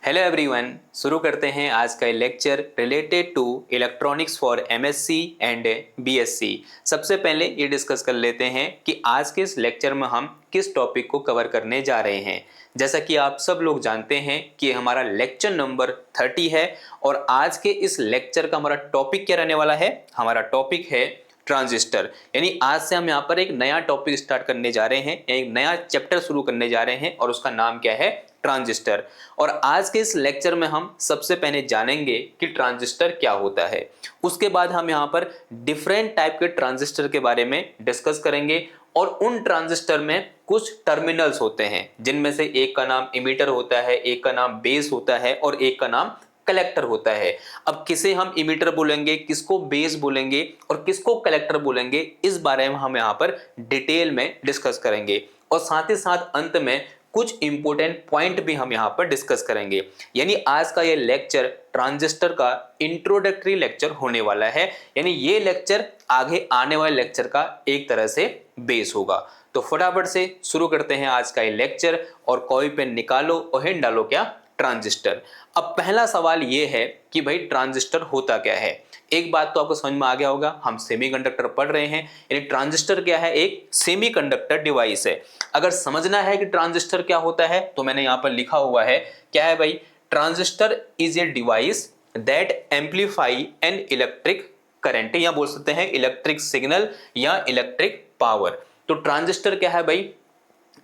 Hello everyone, शुरू करते हैं आज का lecture related to electronics for MSc and BSc. सबसे पहले ये डिस्कस कर लेते हैं कि आज के इस लेक्चर में हम किस टॉपिक को कवर करने जा रहे हैं। जैसा कि आप सब लोग जानते हैं कि हमारा लेक्चर नंबर 30 है और आज के इस लेक्चर का हमारा टॉपिक क्या रहने वाला है। हमारा टॉपिक है ट्रांजिस्टर। यानी आज से हम यहाँ पर एक नया टॉपिक स्टार्ट करने जा रहे हैं, एक नया चैप्टर शुरू करने जा रहे हैं और उसका नाम क्या है, ट्रांजिस्टर। और आज के इस लेक्चर में हम सबसे पहले जानेंगे कि ट्रांजिस्टर क्या होता है। उसके बाद हम यहाँ पर डिफरेंट टाइप के ट्रांजिस्टर के बारे में डिस्कस करेंगे और उन ट्रांजिस्टर में कुछ टर्मिनल्स होते हैं जिनमें से एक का नाम इमीटर होता है, एक का नाम बेस होता है और एक का नाम कलेक्टर होता है। अब किसे हम इमीटर बोलेंगे, किसको बेस बोलेंगे और किसको कलेक्टर बोलेंगे, इस बारे में हम यहाँ पर डिटेल में डिस्कस करेंगे और साथ ही साथ अंत में कुछ इंपॉर्टेंट पॉइंट भी हम यहाँ पर डिस्कस करेंगे। यानी आज का ये लेक्चर ट्रांजिस्टर का इंट्रोडक्टरी लेक्चर होने वाला है। यानी ये लेक्चर आगे आने वाले लेक्चर का एक तरह से बेस होगा। तो फटाफट से शुरू करते हैं आज का ये लेक्चर और कॉपी पेन निकालो और हेड डालो क्या, ट्रांजिस्टर। अब पहला सवाल ये है कि भाई ट्रांजिस्टर होता क्या है। एक बात तो आपको समझ में आ गया होगा, हम सेमीकंडक्टर पढ़ रहे हैं। यानी ट्रांजिस्टर क्या है, एक सेमीकंडक्टर डिवाइस है। अगर समझना है कि ट्रांजिस्टर क्या होता है तो मैंने यहाँ पर लिखा हुआ है, क्या है भाई, transistor is a device that amplify an electric current, या बोल सकते हैं इलेक्ट्रिक सिग्नल या इलेक्ट्रिक पावर। तो ट्रांजिस्टर क्या है भाई,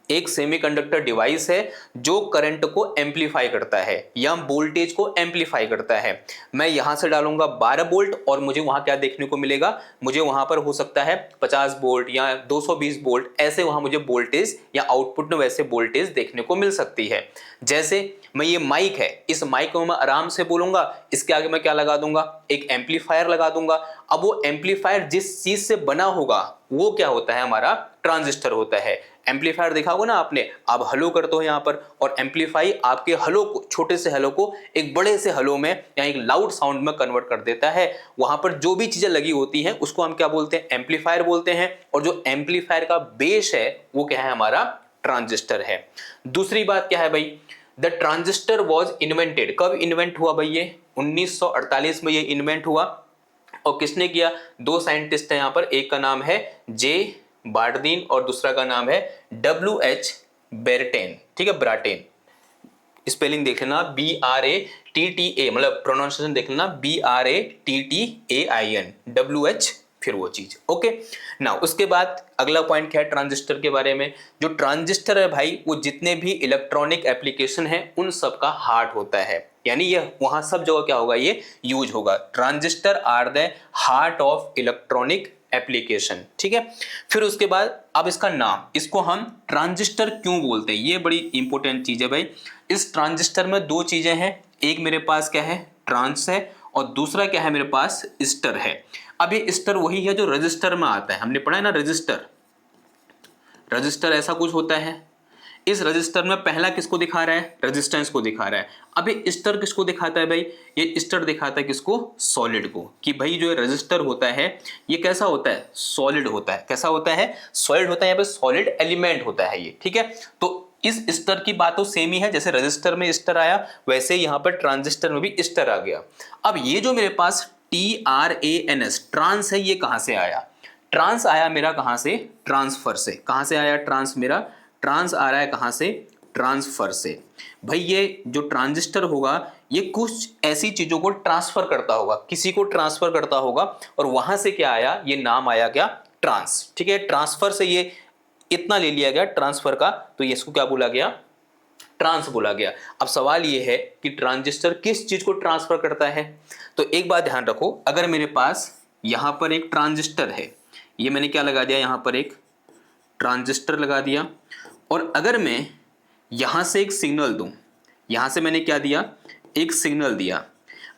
एक सेमीकंडक्टर डिवाइस है जो करंट को एम्पलीफाई करता है या वोल्टेज को एम्पलीफाई करता है। मैं यहां से डालूंगा 12 वोल्ट और मुझे वहां क्या देखने को मिलेगा, मुझे वहां पर हो सकता है 50 वोल्ट या 220 वोल्ट, ऐसे वहां मुझे वोल्टेज या आउटपुट में वैसे वोल्टेज देखने को मिल सकती है। जैसे मैं ये माइक है, इस माइक में मैं आराम से बोलूंगा, इसके आगे मैं क्या लगा दूंगा, एक एम्पलीफायर लगा दूंगा। अब वो एम्पलीफायर जिस चीज से बना होगा वो क्या होता है, हमारा ट्रांजिस्टर होता है। एम्पलीफायर देखा होगा ना आपने, आप हलो करते हो यहाँ पर और एम्पलीफाई आपके हलो को, छोटे से हलो को एक बड़े से हलो में या एक लाउड साउंड में कन्वर्ट कर देता है। वहां पर जो भी चीजें लगी होती हैं उसको हम क्या बोलते हैं, एम्पलीफायर बोलते हैं। और जो एम्पलीफायर का बेस है वो क्या है, हमारा ट्रांजिस्टर है। दूसरी बात क्या है भाई, द ट्रांजिस्टर वॉज इन्वेंटेड। कब इन्वेंट हुआ भाई, ये 1948 में ये इन्वेंट हुआ। और किसने किया, दो साइंटिस्ट हैं यहाँ पर, एक का नाम है जे बार्डीन और दूसरा का नाम है WH बेरटेन। ठीक है, ब्राटेन। स्पेलिंग देख लेना, BRATTA, मतलब प्रोनाउंसिएशन देख लेना, BRATTAIN, WH फिर वो चीज। ओके ना, उसके बाद अगला पॉइंट क्या है ट्रांजिस्टर के बारे में। जो ट्रांजिस्टर है भाई, वो जितने भी इलेक्ट्रॉनिक एप्लीकेशन है उन सब का हार्ट होता है। यानी ये वहां सब जगह क्या होगा, ये यूज होगा। Transistors are the heart of electronic application. ठीक है, फिर उसके बाद अब इसका नाम, इसको हम ट्रांजिस्टर क्यों बोलते हैं, ये बड़ी इंपॉर्टेंट चीज है भाई। इस ट्रांजिस्टर में दो चीजें हैं, एक मेरे पास क्या है, ट्रांस है, और दूसरा क्या है, मेरे पास स्टर है। अब ये स्टर वही है जो रजिस्टर में आता है, हमने पढ़ा है ना रजिस्टर। रजिस्टर ऐसा कुछ होता है, इस रजिस्टर में पहला किसको दिखा रहा है, रेजिस्टेंस को दिखा रहा है। अब ये स्टर किसको दिखाता है भाई, ये स्टर दिखाता है किसको, सॉलिड को। कि भाई जो रजिस्टर होता है ये कैसा होता है, सॉलिड होता है। कैसा होता है, सॉलिड होता है, यहाँ पे सॉलिड एलिमेंट होता है ये। ठीक है, तो इस स्टर की बात तो सेम ही है, जैसे रजिस्टर में स्टर आया वैसे यहाँ पर ट्रांजिस्टर में भी स्टर आ गया। अब ये जो मेरे पास TRANS ट्रांस है, ये कहां से आया, ट्रांस आया मेरा कहां से, ट्रांसफर से। कहां से आया ट्रांस, मेरा ट्रांस आ रहा है कहां से, ट्रांसफर से। भाई ये जो ट्रांजिस्टर होगा ये कुछ ऐसी चीजों को ट्रांसफर करता होगा, किसी को ट्रांसफर करता होगा और वहां से क्या आया, ये नाम आया क्या, ट्रांस। ठीक है, ट्रांसफर से ये इतना ले लिया गया ट्रांसफर का, तो ये इसको क्या बोला गया, ट्रांस बोला गया। अब सवाल ये है कि ट्रांजिस्टर किस चीज को ट्रांसफर करता है। तो एक बात ध्यान रखो, अगर मेरे पास यहां पर एक ट्रांजिस्टर है, ये मैंने क्या लगा दिया, यहां पर एक ट्रांजिस्टर लगा दिया, और अगर मैं यहां से एक सिग्नल दूं, यहां से मैंने क्या दिया, एक सिग्नल दिया।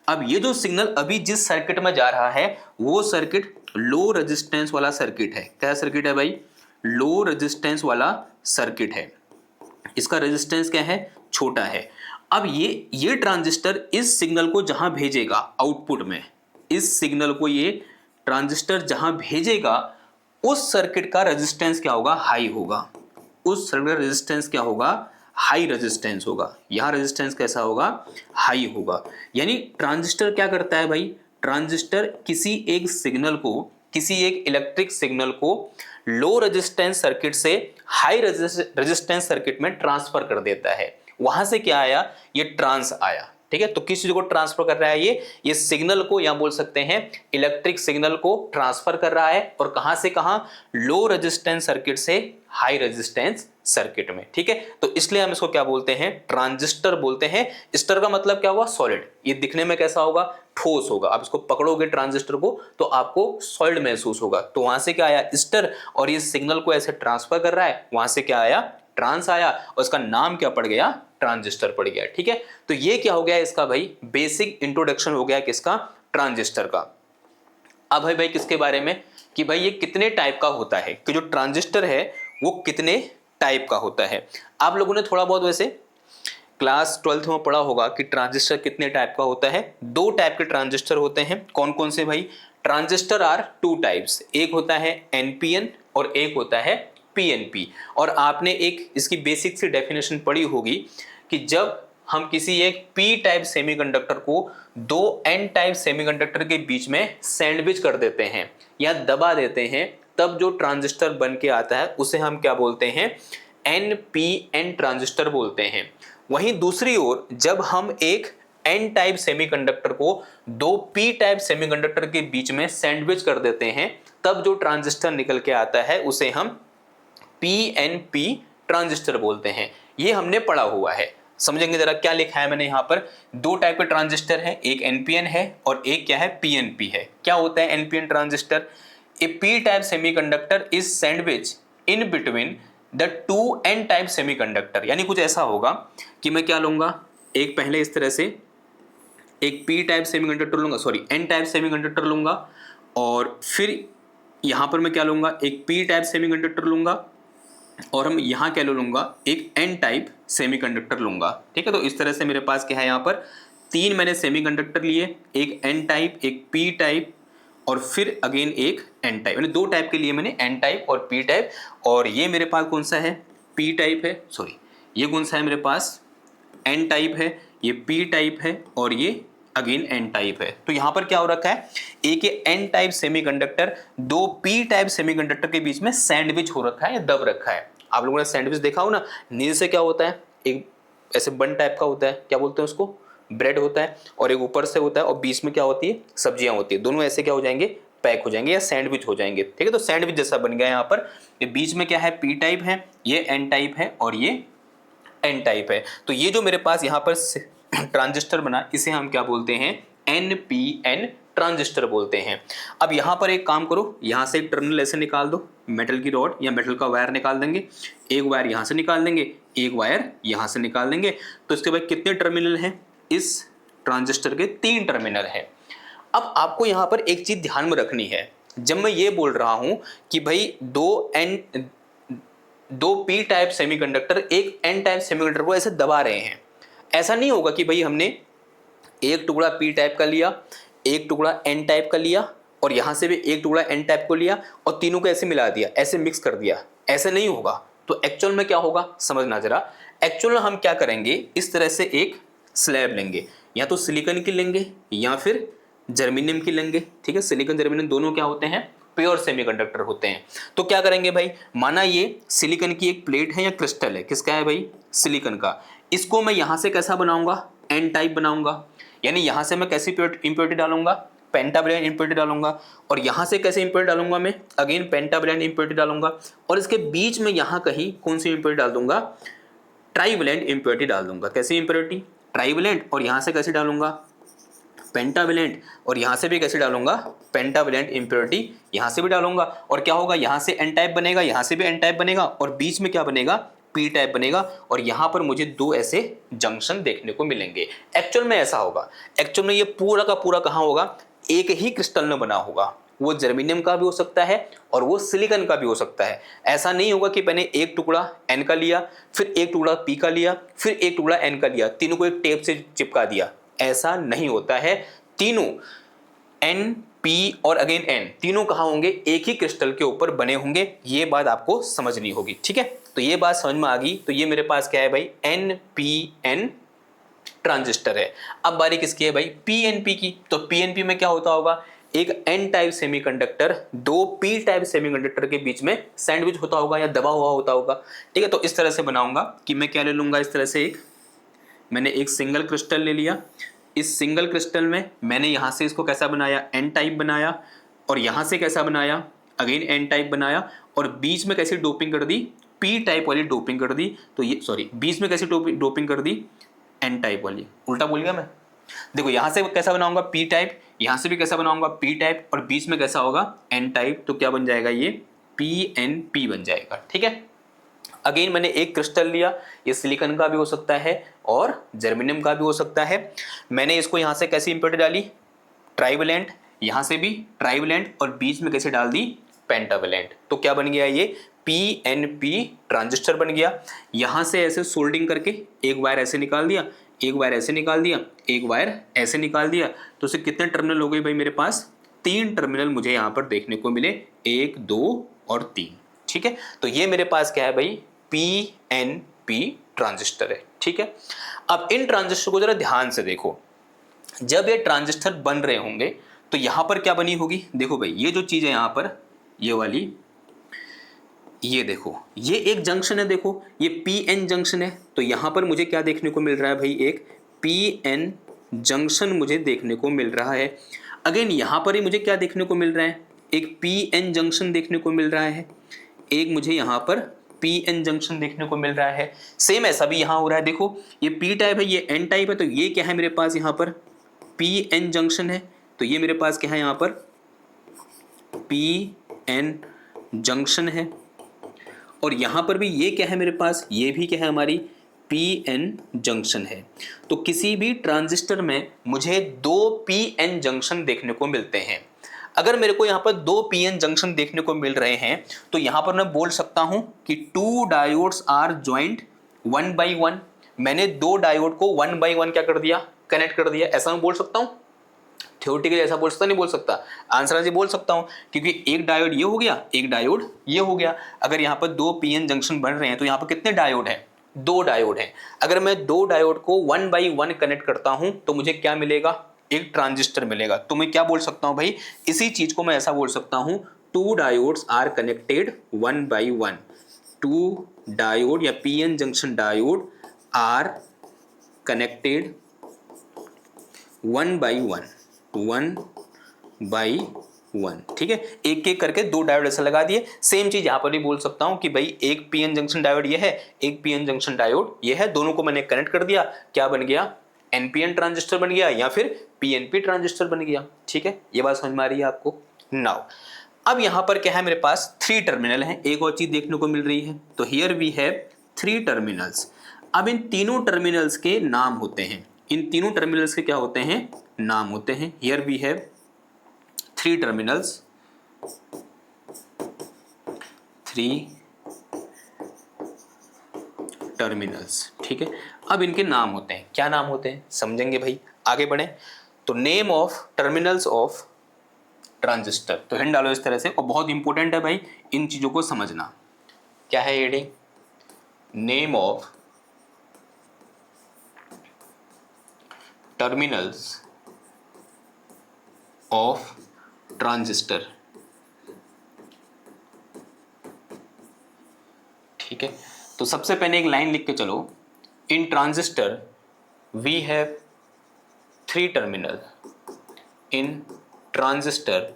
अब ये जो सिग्नल अभी जिस सर्किट में जा रहा है वो सर्किट लो रेजिस्टेंस वाला सर्किट है। क्या सर्किट है भाई, लो रेजिस्टेंस वाला सर्किट है। इसका रेजिस्टेंस क्या है, छोटा है। अब ये ट्रांजिस्टर इस सिग्नल को जहां भेजेगा आउटपुट में, इस सिग्नल को ये ट्रांजिस्टर जहां भेजेगा उस सर्किट का रेजिस्टेंस क्या होगा, हाई होगा। उस सर्किट का रेजिस्टेंस क्या होगा, हाई रेजिस्टेंस होगा, यहाँ रेजिस्टेंस कैसा होगा, हाई होगा। यानी ट्रांजिस्टर क्या करता है भाई, ट्रांजिस्टर किसी एक सिग्नल को, किसी एक इलेक्ट्रिक सिग्नल को लो रेजिस्टेंस सर्किट से हाई रेजिस्टेंस सर्किट में ट्रांसफर कर देता है। वहां से क्या आया, ये ट्रांस आया, ठीक है। तो किस चीज को ट्रांसफर कर रहा है, ये सिग्नल को, या बोल सकते हैं इलेक्ट्रिक सिग्नल को ट्रांसफर कर रहा है, और कहां से कहां, लो रेजिस्टेंस सर्किट से हाई रेजिस्टेंस सर्किट में, ठीक है। तो इसलिए हम इसको क्या बोलते हैं, ट्रांजिस्टर बोलते हैं। स्टर का मतलब क्या हुआ, सॉलिड। ये दिखने में कैसा होगा, ठोस होगा। आप इसको पकड़ोगे ट्रांजिस्टर को तो आपको सॉलिड महसूस होगा। तो वहां से क्या आया, स्टर, और ये सिग्नल को ऐसे ट्रांसफर कर रहा है, वहां से क्या आया, ट्रांस आया, और इसका नाम क्या पड़ गया, ट्रांजिस्टर पड़ गया, ठीक है। तो ये क्या हो गया इसका भाई, बेसिक इंट्रोडक्शन हो गया किसका, ट्रांजिस्टर का। अब है भाई किसके बारे में, कि भाई ये कितने टाइप का होता है, कि जो ट्रांजिस्टर है वो कितने टाइप का होता है। आप लोगों ने थोड़ा बहुत वैसे क्लास 12th में पढ़ा होगा कि ट्रांजिस्टर कितने टाइप का होता है। 2 टाइप के ट्रांजिस्टर होते हैं। कौन कौन से भाई, ट्रांजिस्टर आर 2 टाइप्स, एक होता है एनपीएन और एक होता है पीएनपी। और आपने एक इसकी बेसिक सी डेफिनेशन पढ़ी होगी कि जब हम किसी एक पी टाइप सेमीकंडक्टर को 2 एन टाइप सेमीकंडक्टर के बीच में सैंडविच कर देते हैं या दबा देते हैं, तब जो ट्रांजिस्टर बन के आता है उसे हम क्या बोलते हैं, एनपीएन ट्रांजिस्टर बोलते हैं। वहीं दूसरी ओर जब हम एक एन टाइप सेमीकंडक्टर को 2 पी टाइप सेमीकंडक्टर के बीच में सैंडविच कर देते हैं, तब जो ट्रांजिस्टर निकल के आता है उसे हम पीएनपी ट्रांजिस्टर बोलते हैं। ये हमने पढ़ा हुआ है। समझेंगे जरा क्या लिखा है मैंने यहाँ पर, 2 टाइप के ट्रांजिस्टर है, एक एनपीएन है और एक क्या है, पीएनपी है। क्या होता है NPN transistor, a P type semiconductor is sandwich in between the 2 N type semiconductor. यानी कुछ ऐसा होगा कि मैं क्या लूंगा, एक पहले इस तरह से एक पी टाइप सेमीकंडक्टर लूंगा, सॉरी एन टाइप सेमीकंडक्टर लूंगा, और फिर यहाँ पर मैं क्या लूंगा, एक पी टाइप सेमीकंडक्टर लूंगा, और हम यहाँ क्या ले लूंगा, एक एन टाइप सेमीकंडक्टर लूंगा, ठीक है। तो इस तरह से मेरे पास क्या है, यहाँ पर 3 मैंने सेमीकंडक्टर लिए, एक एन टाइप, एक पी टाइप, और फिर अगेन एक एन टाइप। यानी 2 टाइप के लिए मैंने एन टाइप और पी टाइप। और ये मेरे पास कौन सा है, पी टाइप है, सॉरी ये कौन सा है मेरे पास, एन टाइप है, ये पी टाइप है, और ये अगेन एन टाइप है। तो यहाँ पर क्या हो रखा है, एक N type semiconductor 2 P type semiconductor के बीच में सैंडविच हो रखा है या दब रखा है। आप लोगों ने सैंडविच देखा हो ना, नीचे से क्या होता है, एक ऐसे बन टाइप का होता है, क्या बोलते हैं उसको, ब्रेड होता है, और एक ऊपर से होता है, और बीच में क्या होती है, सब्जियां होती है। दोनों ऐसे क्या हो जाएंगे, पैक हो जाएंगे या सैंडविच हो जाएंगे, ठीक है। तो सैंडविच जैसा बन गया यहाँ पर, ये बीच में क्या है, पी टाइप है, ये एन टाइप है, और ये एन टाइप है। तो ये जो मेरे पास यहाँ पर ट्रांजिस्टर बना, इसे हम क्या बोलते हैं, एनपीएन ट्रांजिस्टर बोलते हैं। अब यहाँ पर एक काम करो, यहाँ से एक टर्मिनल ऐसे निकाल दो, मेटल की रॉड या मेटल का वायर निकाल देंगे, एक वायर यहाँ से निकाल देंगे, एक वायर यहाँ से निकाल देंगे। तो इसके बाद कितने टर्मिनल हैं, इस ट्रांजिस्टर के 3 टर्मिनल हैं। अब आपको यहाँ पर एक चीज ध्यान में रखनी है, जब मैं ये बोल रहा हूं कि भाई 2 पी टाइप सेमीकंडक्टर एक एन टाइप सेमीकंडक्टर को ऐसे दबा रहे हैं, ऐसा नहीं होगा कि भाई हमने एक टुकड़ा पी टाइप का लिया, एक टुकड़ा एन टाइप का लिया, और यहां से भी एक टुकड़ा एन टाइप को लिया और तीनों को ऐसे मिला दिया, ऐसे मिक्स कर दिया, ऐसे नहीं होगा। तो एक्चुअल में क्या होगा, समझना जरा। एक्चुअल में हम क्या करेंगे, इस तरह से एक स्लैब लेंगे, या तो सिलिकॉन की लेंगे या फिर जर्मेनियम की लेंगे, ठीक है। सिलिकॉन जर्मेनियम दोनों क्या होते हैं, प्योर सेमीकंडक्टर होते हैं। तो क्या करेंगे भाई, माना ये सिलिकॉन की एक प्लेट है या क्रिस्टल है, किसका है भाई, सिलिकॉन का। इसको मैं यहां से कैसा बनाऊंगा, एन टाइप बनाऊंगा। यानी यहां से मैं कैसी इंप्योरिटी डालूंगा, पेंटावैलेंट इंप्योरिटी डालूंगा, और यहां से कैसे इंप्योरिटी डालूंगा मैं, अगेन पेंटावैलेंट इंप्योरिटी डालूंगा, और इसके बीच में यहां कहीं कौन सी इंप्योरिटी डाल दूंगा, ट्राइवैलेंट इंप्योरिटी डाल दूंगा। कैसी इंप्योरिटी, ट्राइवैलेंट, और यहां से कैसे डालूंगा, पेंटावैलेंट, और यहां से भी कैसे डालूंगा, पेंटावैलेंट इंप्योरिटी यहां से भी डालूंगा। और क्या होगा, यहां से एन टाइप बनेगा, यहां से भी एन टाइप बनेगा, और बीच में क्या बनेगा, पी टाइप बनेगा, और यहां पर मुझे 2 ऐसे जंक्शन देखने को मिलेंगे। एक्चुअल में ऐसा होगा, एक्चुअल में ये पूरा का पूरा कहां होगा, एक ही क्रिस्टल में बना होगा। वो जर्मेनियम का भी हो सकता है और वो सिलिकॉन का भी हो सकता है। ऐसा नहीं होगा कि मैंने एक टुकड़ा एन का लिया, फिर एक टुकड़ा पी का लिया, फिर एक टुकड़ा एन का लिया, तीनों को एक टेप से चिपका दिया, ऐसा नहीं होता है। तीनों एन, पी और अगेन एन, तीनों कहां होंगे, एक ही क्रिस्टल के ऊपर बने होंगे। ये बात आपको समझनी होगी, ठीक है। तो तो ये बात समझ में आ गई। तो ये मेरे पास क्या है भाई, NPN ट्रांजिस्टर है। अब बारी किसकी है भाई, PNP की। तो PNP में क्या होता होगा, एक N टाइप सेमीकंडक्टर दो P टाइप सेमीकंडक्टर के बीच में सैंडविच होता होगा या दबा हुआ होता होगा। ठीक है, तो इस तरह से बनाऊंगा कि मैं क्या ले लूंगा, इस तरह से मैंने एक सिंगल क्रिस्टल ले लिया। इस सिंगल क्रिस्टल में मैंने यहां से इसको कैसा बनाया, N टाइप बनाया, और यहां से कैसा बनाया, अगेन N टाइप बनाया, और बीच में कैसी डोपिंग कर दी, P टाइप वाली डोपिंग कर दी। तो ये सॉरी, बीच में कैसी डोपिंग कर दी, N टाइप वाली। उल्टा बोल गया मैं। देखो यहां से कैसा बनाऊंगा, P टाइप, यहां से भी कैसा बनाऊंगा, P टाइप, और बीच में कैसा होगा, N टाइप। तो क्या बन जाएगा, ये PNP बन जाएगा। ठीक है, अगेन मैंने एक क्रिस्टल लिया, ये सिलिकॉन का भी हो सकता है और जर्मेनियम का भी हो सकता है। मैंने इसको यहां से कैसी इंप्योरिटी डाली, ट्राइवेलेंट, यहां से भी ट्राइवेलेंट, और बीच में कैसे डाल दी, पेंटावेलेंट। तो क्या बन गया, ये PNP ट्रांजिस्टर बन गया। यहां से ऐसे सोल्डिंग करके एक वायर ऐसे निकाल दिया, एक वायर ऐसे निकाल दिया, एक वायर ऐसे निकाल दिया। तो उसे कितने टर्मिनल हो गए भाई मेरे पास, 3 टर्मिनल मुझे यहां पर देखने को मिले, 1 2 और 3। ठीक है, तो ये मेरे पास क्या है भाई, PNP ट्रांजिस्टर है। ठीक है, अब इन ट्रांजिस्टर को जरा ध्यान से देखो। जब ये ट्रांजिस्टर बन रहे होंगे तो यहां पर क्या बनी होगी, देखो भाई ये जो चीज है यहां पर, ये वाली, ये देखो ये एक जंक्शन है, देखो ये PN जंक्शन है। तो यहां पर मुझे क्या देखने को मिल रहा है भाई, एक PN जंक्शन मुझे देखने को मिल रहा है। अगेन यहां पर ही मुझे क्या देखने को मिल रहा है, एक PN जंक्शन देखने को मिल रहा है, एक मुझे यहां पर PN जंक्शन देखने को मिल रहा है। सेम ऐसा भी यहां हो रहा है, देखो ये P टाइप है, ये N टाइप है। तो ये क्या है मेरे पास, यहां पर PN जंक्शन है। तो ये मेरे पास क्या है, यहां पर PN जंक्शन है। और यहां पर भी ये क्या है मेरे पास, ये भी क्या है, हमारी PN जंक्शन है। तो किसी भी ट्रांजिस्टर में मुझे 2 PN जंक्शन देखने को मिलते हैं। अगर मेरे को यहाँ पर 2 PN जंक्शन देखने को मिल रहे हैं तो यहाँ पर मैं बोल सकता हूँ कि 2 डायोड्स आर ज्वाइंट 1 by 1। मैंने 2 डायोड को 1 by 1 क्या कर दिया, कनेक्ट कर दिया। ऐसा मैं बोल सकता हूँ, थ्योरेटिकली ऐसा बोल सकता नहीं बोल सकता, आंसर जी बोल सकता हूं, क्योंकि एक डायोड ये हो गया, एक डायोड ये हो गया। अगर यहाँ पर 2 PN जंक्शन बन रहे हैं तो यहाँ पर कितने डायोड हैं, 2 डायोड हैं। अगर मैं 2 डायोड को 1 by 1 कनेक्ट करता हूं तो मुझे क्या मिलेगा, एक ट्रांजिस्टर मिलेगा। तो मैं क्या बोल सकता हूं भाई, इसी चीज को मैं ऐसा बोल सकता हूं, 2 diodes are connected 1 by 1। 2 diode या PN junction diode are connected 1 by 1। ठीक है, एक एक करके 2 डायोड ऐसे लगा दिए। सेम चीज यहां पर भी बोल सकता हूं कि भाई एक PN जंक्शन डायोड ये है, एक PN जंक्शन डायोड ये है, दोनों को मैंने कनेक्ट कर दिया, क्या बन गया, NPN ट्रांजिस्टर बन गया या फिर PNP ट्रांजिस्टर बन गया। ठीक है, ये बात समझ में आ रही है आपको। नाउ अब यहां पर क्या है, मेरे पास 3 टर्मिनल हैं। एक और चीज देखने को मिल रही है, तो हियर वी हैव 3 टर्मिनल्स। अब इन तीनों टर्मिनल्स के नाम होते हैं, इन तीनों टर्मिनल्स के क्या होते हैं, नाम होते हैं। Here we have 3 terminals, 3 terminals. ठीक है, अब इनके नाम होते हैं, क्या नाम होते हैं समझेंगे भाई, आगे बढ़े। तो name of terminals of transistor, तो हिंट डालो इस तरह से, और बहुत इंपॉर्टेंट है भाई इन चीजों को समझना। क्या है heading, name of terminals of transistor. ठीक है, तो सबसे पहले एक लाइन लिख के चलो, in transistor we have 3 terminal. In transistor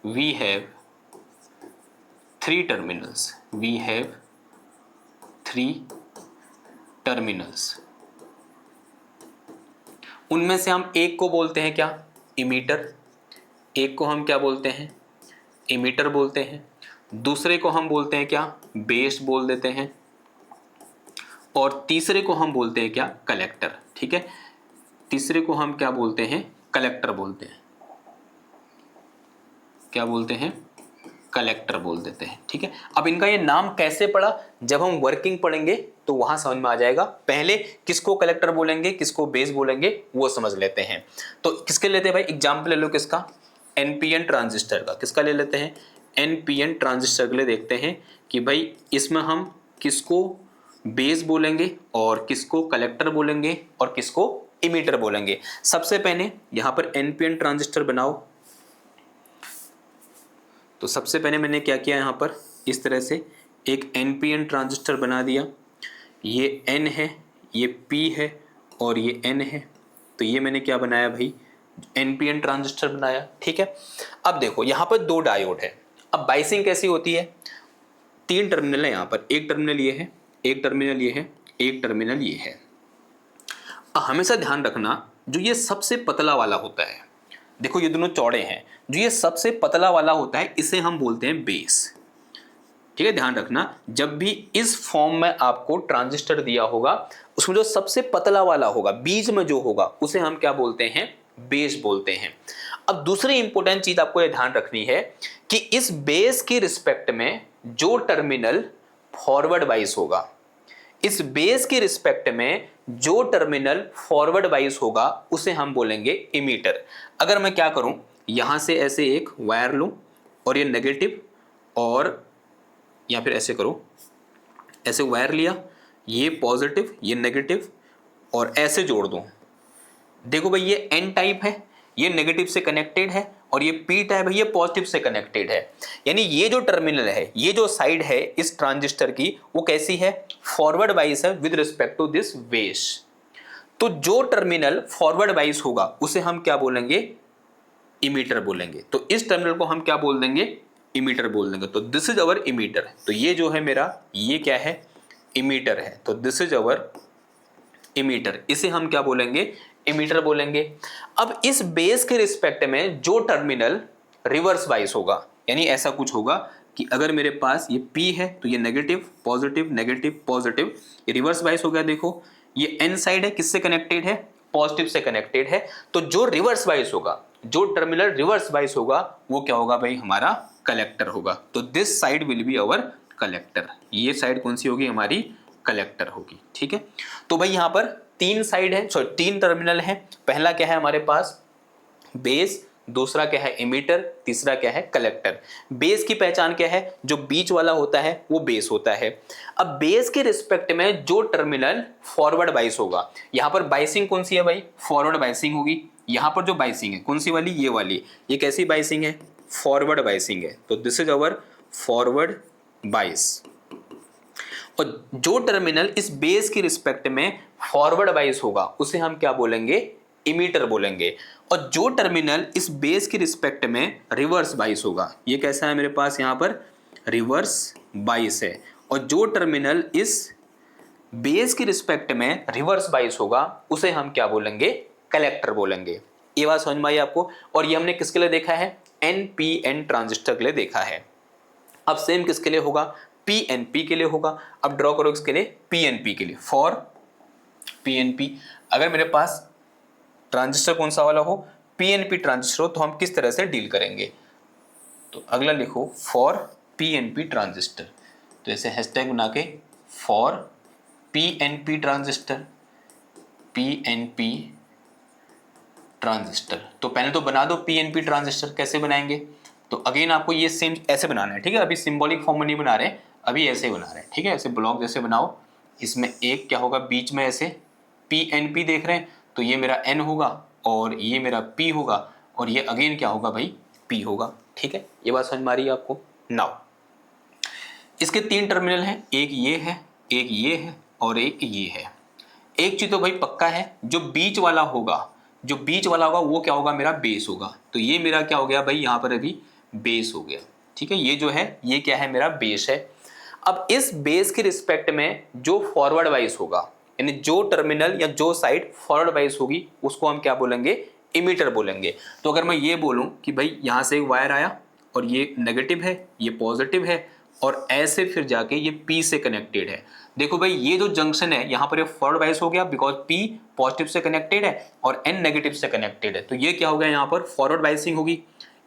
we have 3 terminals, we have 3 terminals. उनमें से हम एक को बोलते हैं क्या, इमीटर, एक को हम क्या बोलते हैं, इमीटर बोलते हैं। दूसरे को हम बोलते हैं क्या, बेस बोल देते हैं, और तीसरे को हम बोलते हैं क्या, कलेक्टर। ठीक है, तीसरे को हम क्या बोलते हैं, कलेक्टर बोलते हैं, क्या बोलते हैं, कलेक्टर बोल देते हैं। ठीक है, अब इनका ये नाम कैसे पड़ा, जब हम वर्किंग पढ़ेंगे तो वहां समझ में आ जाएगा। पहले किसको कलेक्टर बोलेंगे, किसको बेस बोलेंगे, वो समझ लेते हैं। तो किसके लेते हैं भाई, एग्जाम्पल ले लो किसका, NPN ट्रांजिस्टर का। किसका ले लेते हैं, एनपीएन ट्रांजिस्टर के लिए देखते हैं कि भाई इसमें हम किसको बेस बोलेंगे और किसको कलेक्टर बोलेंगे और किसको इमीटर बोलेंगे। सबसे पहले यहां पर एनपीएन ट्रांजिस्टर बनाओ। तो सबसे पहले मैंने क्या किया, यहां पर इस तरह से एक एनपीएन ट्रांजिस्टर बना दिया। ये एन है, ये पी है और ये एन है। तो ये मैंने क्या बनाया भाई, एनपीएन ट्रांजिस्टर बनाया। ठीक है, अब देखो यहां पर दो डायोड है। अब बाइसिंग कैसी होती है, तीन टर्मिनल है यहां पर, एक टर्मिनल ये है, एक टर्मिनल ये है, एक टर्मिनल ये है। अब हमेशा ध्यान रखना जो ये सबसे पतला वाला होता है, देखो ये दोनों चौड़े हैं, जो ये सबसे पतला वाला होता है इसे हम बोलते हैं बेस। ठीक है, ध्यान रखना जब भी इस फॉर्म में आपको ट्रांजिस्टर दिया होगा उसमें जो सबसे पतला वाला होगा बीच में जो होगा उसे हम क्या बोलते हैं, बेस बोलते हैं। अब दूसरी इंपॉर्टेंट चीज आपको ये ध्यान रखनी है कि इस बेस की रिस्पेक्ट में जो टर्मिनल फॉरवर्ड बाइस होगा, इस बेस की रिस्पेक्ट में जो टर्मिनल फॉरवर्ड बाइस होगा उसे हम बोलेंगे इमीटर। अगर मैं क्या करूं, यहां से ऐसे एक वायर लूं और ये नेगेटिव, और या फिर ऐसे करो, ऐसे वायर लिया, ये पॉजिटिव ये नेगेटिव और ऐसे जोड़ दूं। देखो भाई ये एन टाइप है, ये नेगेटिव से कनेक्टेड है, और ये पी टाइप है, ये पॉजिटिव से कनेक्टेड है। यानी ये जो टर्मिनल है, ये जो साइड है इस ट्रांजिस्टर की, वो कैसी है, फॉरवर्ड बाइस है with respect to this base. तो जो टर्मिनल फॉरवर्ड बाइस होगा उसे हम क्या बोलेंगे, इमीटर बोलेंगे। तो इस टर्मिनल को हम क्या बोल देंगे, इमीटर बोल देंगे। तो दिस इज अवर इमीटर। तो ये जो है मेरा, ये क्या है, इमीटर है। तो दिस इज अवर इमीटर, इसे हम क्या बोलेंगे, इमीटर बोलेंगे। अब इस बेस के रिस्पेक्ट में जो टर्मिनल रिवर्स बाइस होगा, यानी ऐसा कुछ होगा कि अगर मेरे पास ये P है तो ये नेगेटिव पॉजिटिव नेगेटिव पॉजिटिव, ये रिवर्स बाइस हो गया। देखो ये N साइड है, किससे कनेक्टेड है, पॉजिटिव से कनेक्टेड है। तो जो रिवर्स बाइस होगा, जो टर्मिनल रिवर्स बाइस होगा वो क्या होगा भाई, हमारा कलेक्टर होगा। तो this side will be our collector, ये साइड कौन सी होगी, हमारी कलेक्टर होगी। ठीक है, तो भाई यहां पर तीन साइड है, सॉरी तीन टर्मिनल है। पहला क्या है हमारे पास, बेस, दूसरा क्या है इमीटर, तीसरा क्या है कलेक्टर। बेस की पहचान क्या है, जो बीच वाला होता है वो बेस होता है। अब बेस के रिस्पेक्ट में जो टर्मिनल फॉरवर्ड बाइस होगा, यहां पर बाइसिंग कौन सी है भाई, फॉरवर्ड बाइसिंग होगी। यहां पर जो बाइसिंग है कौन सी वाली, ये वाली, ये कैसी बाइसिंग है, फॉरवर्ड बाइसिंग है। तो दिस इज अवर फॉरवर्ड बाइस। और जो टर्मिनल इस बेस की रिस्पेक्ट में फॉरवर्ड बाइस होगा उसे हम क्या बोलेंगे, इमीटर बोलेंगे। और जो टर्मिनल इस बेस की रिस्पेक्ट में रिवर्स बाइस होगा, ये कैसा है मेरे पास यहाँ पर, रिवर्स बाइस है। और जो टर्मिनल इस बेस की रिस्पेक्ट में रिवर्स बाइस होगा उसे हम क्या बोलेंगे, कलेक्टर बोलेंगे। ये बात समझ में आई आपको। और ये हमने किसके लिए देखा है, एनपीएन ट्रांजिस्टर के लिए देखा है। अब सेम किसके लिए होगा, पीएनपी के लिए होगा। अब ड्रॉ करो इसके लिए, पीएनपी के लिए, फॉर पीएनपी। अगर मेरे पास ट्रांजिस्टर कौन सा वाला हो, पीएनपी ट्रांजिस्टर हो, तो हम किस तरह से डील करेंगे। तो अगला लिखो फॉर पीएनपी ट्रांजिस्टर। तो ऐसे हैशटैग बना के for PNP transistor, PNP transistor. तो पहले तो बना दो पीएनपी ट्रांजिस्टर, कैसे बनाएंगे। तो अगेन आपको ये सेम ऐसे बनाना है, ठीक है। अभी सिंबॉलिक फॉर्म में नहीं बना रहे, अभी ऐसे बना रहे हैं, ठीक है। ऐसे ब्लॉक जैसे बनाओ, इसमें एक क्या होगा बीच में, ऐसे पीएनपी देख रहे हैं, तो ये मेरा एन होगा और ये मेरा पी होगा, और ये अगेन क्या होगा भाई, पी होगा, ठीक है। ये बात समझ में आ रही है आपको। नाउ इसके तीन टर्मिनल हैं, एक ये है, एक ये है और एक ये है। एक चीज तो भाई पक्का है, जो बीच वाला होगा, जो बीच वाला होगा वो क्या होगा, मेरा बेस होगा। तो ये मेरा क्या हो गया भाई, यहाँ पर अभी बेस हो गया, ठीक है। ये जो है ये क्या है, मेरा बेस है। अब इस बेस के रिस्पेक्ट में जो फॉरवर्ड वाइज होगा, यानी जो टर्मिनल या जो साइड फॉरवर्ड वाइज होगी उसको हम क्या बोलेंगे, इमीटर बोलेंगे। तो अगर मैं ये बोलूं कि भाई यहाँ से एक वायर आया और ये नेगेटिव है, ये पॉजिटिव है, और ऐसे फिर जाके ये P से कनेक्टेड है। देखो भाई ये जो जंक्शन है यहाँ पर ये फॉरवर्ड बाइस हो गया, बिकॉज P पॉजिटिव से कनेक्टेड है और N नेगेटिव से कनेक्टेड है। तो ये क्या हो गया, यहाँ पर फॉरवर्ड बाइसिंग होगी।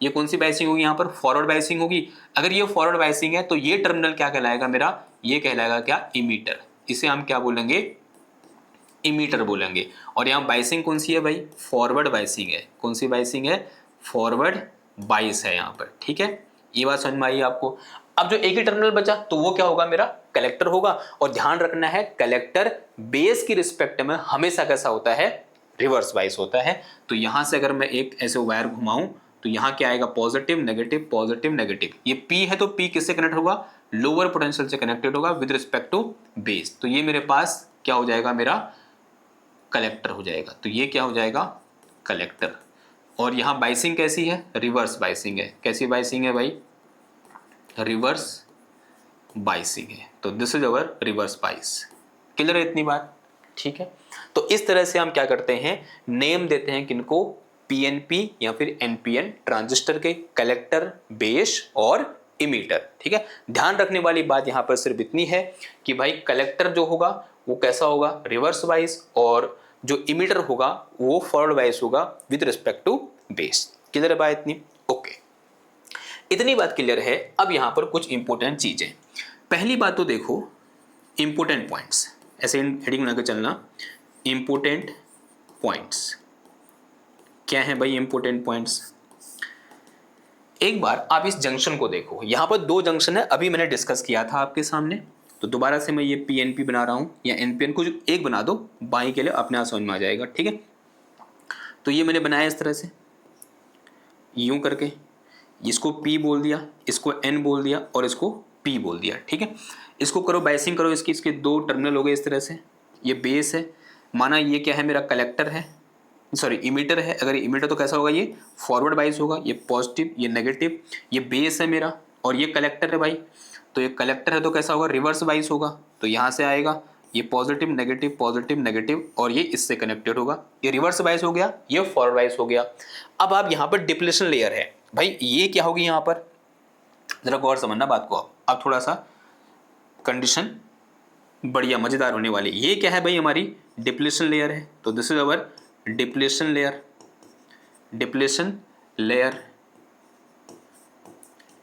ये कौन सी बाइसिंग होगी, यहाँ पर फॉरवर्ड बाइसिंग होगी। अगर ये फॉरवर्ड बाइसिंग है तो ये टर्मिनल क्या कहलाएगा मेरा, ये कहलाएगा क्या, इमीटर। इसे हम क्या बोलेंगे, इमीटर बोलेंगे। और यहाँ बाइसिंग कौन सी है भाई, फॉरवर्ड बाइसिंग है। कौन सी बाइसिंग है, फॉरवर्ड बाइस है यहाँ पर, ठीक है। ये बात समझ में आई आपको। अब जो एक ही टर्मिनल बचा तो वो क्या होगा, मेरा कलेक्टर होगा। और ध्यान रखना है कलेक्टर बेस की रिस्पेक्ट में हमेशा कैसा होता है, रिवर्स बाइस होता है। तो यहां से अगर मैं एक ऐसे वायर घुमाऊं तो यहां क्या आएगा, पॉजिटिव नेगेटिव पॉजिटिव नेगेटिव। ये P है तो P किससे कनेक्ट होगा, लोअर पोटेंशियल से कनेक्टेड होगा विद रिस्पेक्ट टू बेस। तो ये मेरे पास क्या हो जाएगा, मेरा कलेक्टर हो जाएगा। तो ये क्या हो जाएगा, कलेक्टर। और यहां बाइसिंग कैसी है, रिवर्स बाइसिंग है। कैसी बाइसिंग है भाई, रिवर्स बाइसिंग है। तो this is our reverse bias. Clear है इतनी बात, ठीक है। तो इस तरह से हम क्या करते हैं, नेम देते हैं किनको, पीएनपी या फिर एनपीएन ट्रांजिस्टर के, कलेक्टर, बेस और इमीटर, ठीक है। ध्यान रखने वाली बात यहां पर सिर्फ इतनी है कि भाई कलेक्टर जो होगा वो कैसा होगा, रिवर्स बाइस, और जो इमीटर होगा वो फॉरवर्ड बाइस होगा with respect to base. Clear है बात इतनी, ओके। इतनी बात क्लियर है। अब यहां पर कुछ इंपॉर्टेंट चीजें। पहली बात तो देखो, इंपॉर्टेंट पॉइंट्स, ऐसे हेडिंग बनाकर चलना, इंपॉर्टेंट पॉइंट्स क्या है भाई, इंपॉर्टेंट पॉइंट्स। एक बार आप इस जंक्शन को देखो, यहां पर दो जंक्शन है, अभी मैंने डिस्कस किया था आपके सामने। तो दोबारा से मैं ये पीएनपी बना रहा हूं, या एनपीएन, कुछ एक बना दो बाई के लिए, अपने आप समझ में आ जाएगा, ठीक है। तो ये मैंने बनाया इस तरह से, यूं करके, इसको P बोल दिया, इसको N बोल दिया और इसको P बोल दिया, ठीक है। इसको करो बाइसिंग करो, इसके दो टर्मिनल हो गए इस तरह से। ये बेस है, माना ये क्या है, मेरा कलेक्टर है, सॉरी इमीटर है। अगर इमीटर तो कैसा होगा, ये फॉरवर्ड बाइस होगा, ये पॉजिटिव ये नेगेटिव। ये बेस है मेरा और ये कलेक्टर है भाई, तो ये कलेक्टर है तो कैसा होगा, रिवर्स बाइस होगा। तो यहाँ से आएगा ये पॉजिटिव नेगेटिव और ये इससे कनेक्टेड होगा। ये रिवर्स बाइस हो गया, ये फॉरवर्ड बाइस हो गया। अब आप यहाँ पर डिप्लेशन लेयर है भाई, ये क्या होगी यहाँ पर, जरा गौर समझना बात को। अब थोड़ा सा कंडीशन बढ़िया मजेदार होने वाली। ये क्या है भाई, हमारी डिप्लेशन लेयर है। तो this is our depletion layer. Depletion layer,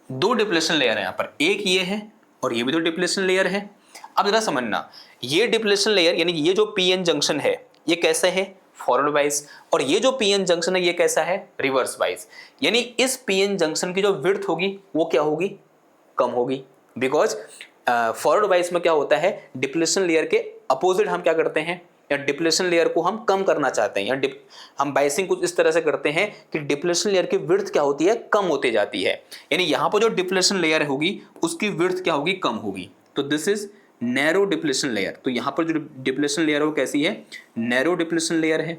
दो डिप्लेशन लेयर है यहाँ पर, एक ये है और ये भी तो डिप्लेशन लेयर है। अब जरा समझना, ये डिप्लेशन लेयर यानी ये जो पीएन जंक्शन है ये कैसा है, फॉरवर्ड बाइस, और ये जो पीएन जंक्शन है ये कैसा है, रिवर्स बाइस। यानी इस पीएन जंक्शन की जो विड्थ होगी वो क्या होगी, कम होगी। बिकॉज फॉरवर्ड बाइस में क्या होता है, डिप्लेशन लेयर के अपोजिट हम क्या करते हैं, या डिप्लेशन लेयर को हम कम करना चाहते हैं, या हम बाइसिंग कुछ इस तरह से करते हैं कि डिप्लेशन लेयर की विड्थ क्या होती है, कम होती जाती है। यानी यहां पर जो डिप्लेशन लेयर होगी उसकी विड्थ क्या होगी, कम होगी। तो this is narrow depletion layer. तो यहां पर जो डिप्लेशन लेयर है वो कैसी है, नैरो डिप्लेशन लेयर है।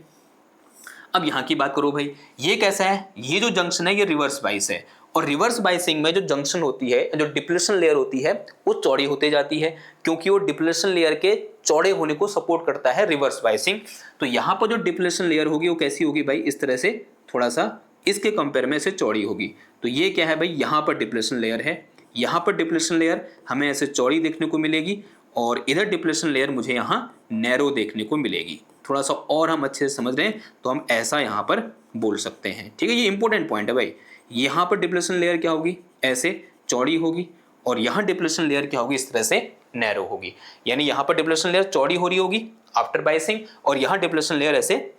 अब यहां की बात करो भाई, ये कैसा है, ये जो जंक्शन है ये रिवर्स बाइस है, और रिवर्स बाइसिंग में जो जंक्शन होती है, जो डिप्लेशन लेयर होती है वो चौड़ी होते जाती है, क्योंकि वो डिप्लेशन लेयर के चौड़े होने को सपोर्ट करता है रिवर्स बाइसिंग। तो यहां पर जो डिप्लेशन लेयर होगी वो कैसी होगी भाई, इस तरह से थोड़ा सा इसके कंपेयर में ऐसे चौड़ी होगी। तो ये क्या है भाई, यहां पर डिप्लेशन लेयर है, यहां पर डिप्लेशन लेयर हमें ऐसे चौड़ी देखने को मिलेगी, और इधर डिप्लेशन लेयर मुझे यहाँ नैरो देखने को मिलेगी। थोड़ा सा और हम अच्छे से समझ रहे हैं तो हम ऐसा यहाँ पर बोल सकते हैं, ठीक है। ये इंपॉर्टेंट पॉइंट है भाई। यहाँ पर डिप्लेशन लेयर क्या होगी, ऐसे चौड़ी होगी, और यहाँ डिप्लेशन लेयर क्या होगी, इस तरह से नैरो होगी। यानी यहाँ पर डिप्लेशन लेयर चौड़ी हो रही होगी आफ्टर बाइसिंग, और यहाँ डिप्लेशन लेयर ऐसे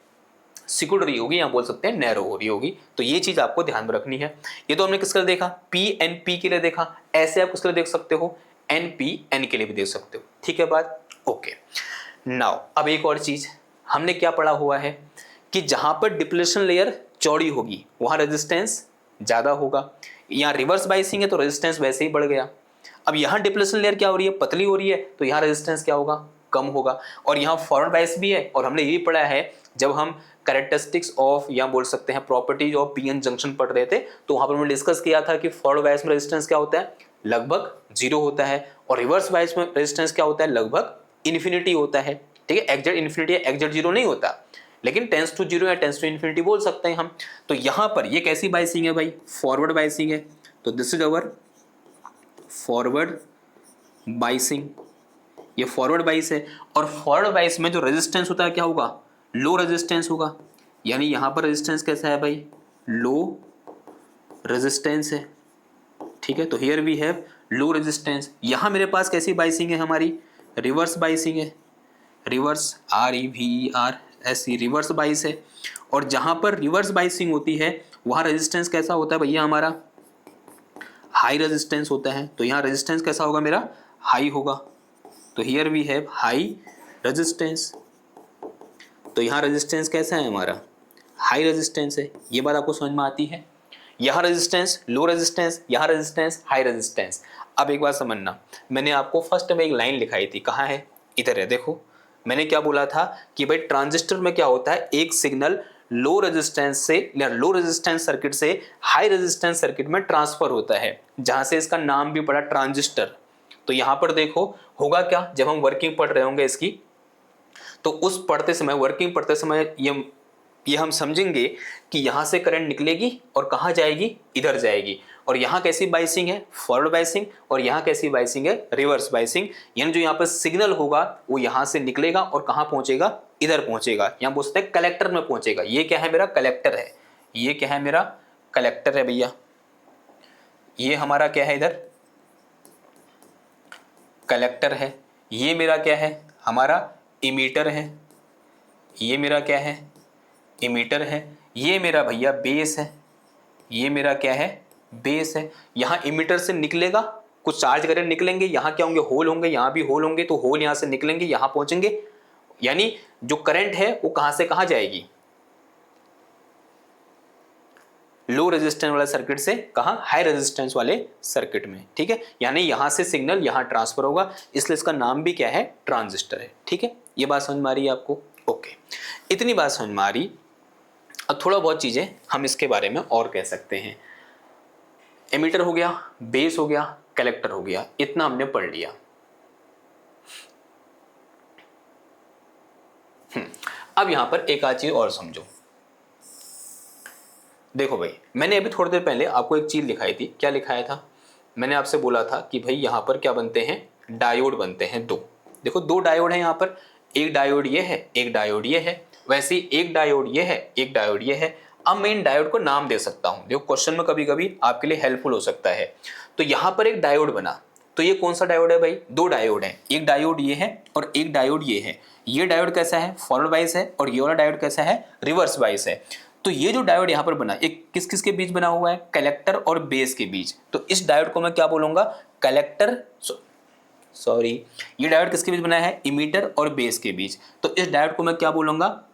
सिकुड़ रही होगी, यहाँ बोल सकते हैं नैरो हो रही होगी। तो ये चीज आपको ध्यान में रखनी है। ये तो हमने किसके लिए देखा, PNP के लिए देखा। ऐसे आप किसके लिए देख सकते हो, NPN के लिए भी देख सकते हो, ठीक है बात, ओके। नाउ अब एक और चीज हमने क्या पढ़ा हुआ है कि जहां पर डिप्लेशन लेयर चौड़ी होगी वहां रेजिस्टेंस ज्यादा होगा। यहाँ रिवर्स बाइसिंग है तो रेजिस्टेंस वैसे ही बढ़ गया। अब यहाँ डिप्लेशन लेयर क्या हो रही है, पतली हो रही है, तो यहाँ रेजिस्टेंस क्या होगा, कम होगा। और यहाँ फॉरवर्ड बाइस भी है, और हमने ये भी पढ़ा है जब हम कैरेक्टरिस्टिक्स ऑफ या बोल सकते हैं प्रॉपर्टीज ऑफ पीएन जंक्शन पढ़ रहे थे, तो वहां पर हमने डिस्कस किया था कि फॉरवर्ड बाइस में रेजिस्टेंस क्या होता है, लगभग 0 होता है, और रिवर्स बाइस में रेजिस्टेंस क्या होता है, लगभग इन्फिनिटी होता है, ठीक है। एग्जैक्ट इन्फिनिटी या एग्जैक्ट 0 नहीं होता, लेकिन टेंस टू 0 या टेंस टू इन्फिनिटी बोल सकते हैं हम। तो यहां पर ये कैसी बाइसिंग है भाई, फॉरवर्ड बाइसिंग है। तो this is our forward biasing, ये फॉरवर्ड बाइस है, और फॉरवर्ड बाइस में जो रेजिस्टेंस होता है क्या होगा, लो रेजिस्टेंस होगा। यानी यहां पर रेजिस्टेंस कैसा है भाई, लो रेजिस्टेंस है, ठीक है। तो here we have low resistance. यहां मेरे पास कैसी बाइसिंग है, हमारी रिवर्स बाइसिंग है, रिवर्स REVERS, रिवर्स बाइस है। और जहां पर रिवर्स बाइसिंग होती है वहां रेजिस्टेंस कैसा होता है भैया, हमारा हाई रेजिस्टेंस होता है, तो यहाँ रेजिस्टेंस कैसा होगा मेरा, हाई होगा। तो here we have high resistance, तो यहाँ रेजिस्टेंस कैसा है हमारा, हाई रेजिस्टेंस है। ये बात आपको समझ में आती है। यहाँ रेजिस्टेंस, लो रेजिस्टेंस, यहाँ रेजिस्टेंस, हाई रेजिस्टेंस। अब एक बात समझना, मैंने आपको फर्स्ट में एक लाइन लिखाई थी, कहाँ है, इधर है। देखो मैंने क्या बोला था कि भाई ट्रांजिस्टर में क्या होता है, एक सिग्नल लो रेजिस्टेंस से या लो रेजिस्टेंस सर्किट से हाई रेजिस्टेंस सर्किट में ट्रांसफर होता है, जहां से इसका नाम भी पड़ा ट्रांजिस्टर। तो यहां पर देखो होगा क्या, जब हम वर्किंग पढ़ रहे होंगे इसकी, तो उस पढ़ते समय, वर्किंग पढ़ते समय ये हम समझेंगे कि यहां से करंट निकलेगी और कहां जाएगी, इधर जाएगी। और यहां कैसी बाइसिंग है, फॉरवर्ड बाइसिंग, और यहां कैसी बाइसिंग है, रिवर्स बाइसिंग। यानी जो यहां पर सिग्नल होगा वो यहां से निकलेगा और कहां पहुंचेगा, इधर पहुंचेगा। यहां बोल सकते हैं कलेक्टर में पहुंचेगा। ये क्या है, मेरा कलेक्टर है। ये क्या है, मेरा कलेक्टर है भैया। ये हमारा क्या है, इधर कलेक्टर है। ये मेरा क्या है, हमारा इमीटर है। ये मेरा क्या है, इमीटर है। ये मेरा भैया बेस है। ये मेरा क्या है, बेस है। यहाँ इमीटर से निकलेगा, कुछ चार्ज करंट निकलेंगे, यहाँ क्या होंगे, होल होंगे, यहाँ भी होल होंगे, तो होल यहाँ से निकलेंगे, यहाँ पहुंचेंगे। यानी जो करंट है वो कहां से कहां जाएगी, लो रेजिस्टेंस वाले सर्किट से कहां, हाई रेजिस्टेंस वाले सर्किट में। ठीक है, यानी यहां से सिग्नल यहां ट्रांसफर होगा, इसलिए इसका नाम भी क्या है, ट्रांजिस्टर है। ठीक है, ये बात समझ में आ रही है आपको। ओके, इतनी बात समझ में आ रही। अब थोड़ा बहुत चीजें हम इसके बारे में और कह सकते हैं। एमीटर हो गया, बेस हो गया, कलेक्टर हो गया, इतना हमने पढ़ लिया। अब यहां पर एक आध चीज और समझो। देखो भाई, मैंने अभी थोड़ी देर पहले आपको एक चीज लिखाई थी। क्या लिखाया था, मैंने आपसे बोला था कि भाई यहां पर क्या बनते हैं, डायोड बनते हैं दो। देखो दो डायोड है यहां पर, एक डायोड ये है, एक डायोड ये है। वैसे ही एक डायोड ये है, एक डायोड ये है। अब मैं इन डायोड को नाम दे सकता हूं। देखो क्वेश्चन में कभी कभी आपके लिए हेल्पफुल हो सकता है। तो यहां पर एक डायोड बना, तो ये कौन सा डायोड है भाई, दो डायोड है। एक डायोड ये है और एक डायोड ये है। ये डायोड कैसा है, फॉरवर्ड बाइस है, और ये वाला डायोड कैसा है, रिवर्स बाइस है। तो ये जो डायोड यहाँ पर बना, एक किस किस के बीच बना हुआ है, कलेक्टर और बेस के बीच। तो इस डायोड को मैं क्या बोलूंगा, कलेक्टर, सॉरी, ये डायोड किसके बीच बना है, इमीटर और बेस के बीच। तो इस डायोड को मैं क्या बोलूंगा,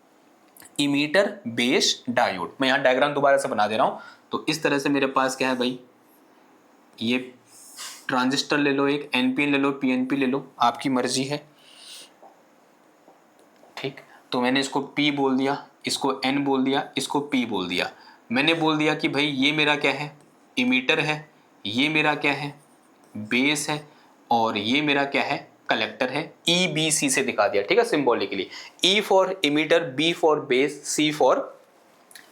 इमीटर बेस डायोड। मैं यहाँ डायग्राम दोबारा से बना दे रहा हूं। तो इस तरह से मेरे पास क्या है भाई, ये ट्रांजिस्टर ले लो, एक एनपीएन ले लो, पीएनपी ले लो, आपकी मर्जी है। ठीक, तो मैंने इसको P बोल दिया, इसको N बोल दिया, इसको P बोल दिया। मैंने बोल दिया कि भाई ये मेरा क्या है, इमीटर है, ये मेरा क्या है, बेस है, और ये मेरा क्या है, कलेक्टर है। EBC से दिखा दिया, ठीक है, symbolically. E for emitter, B for base, C for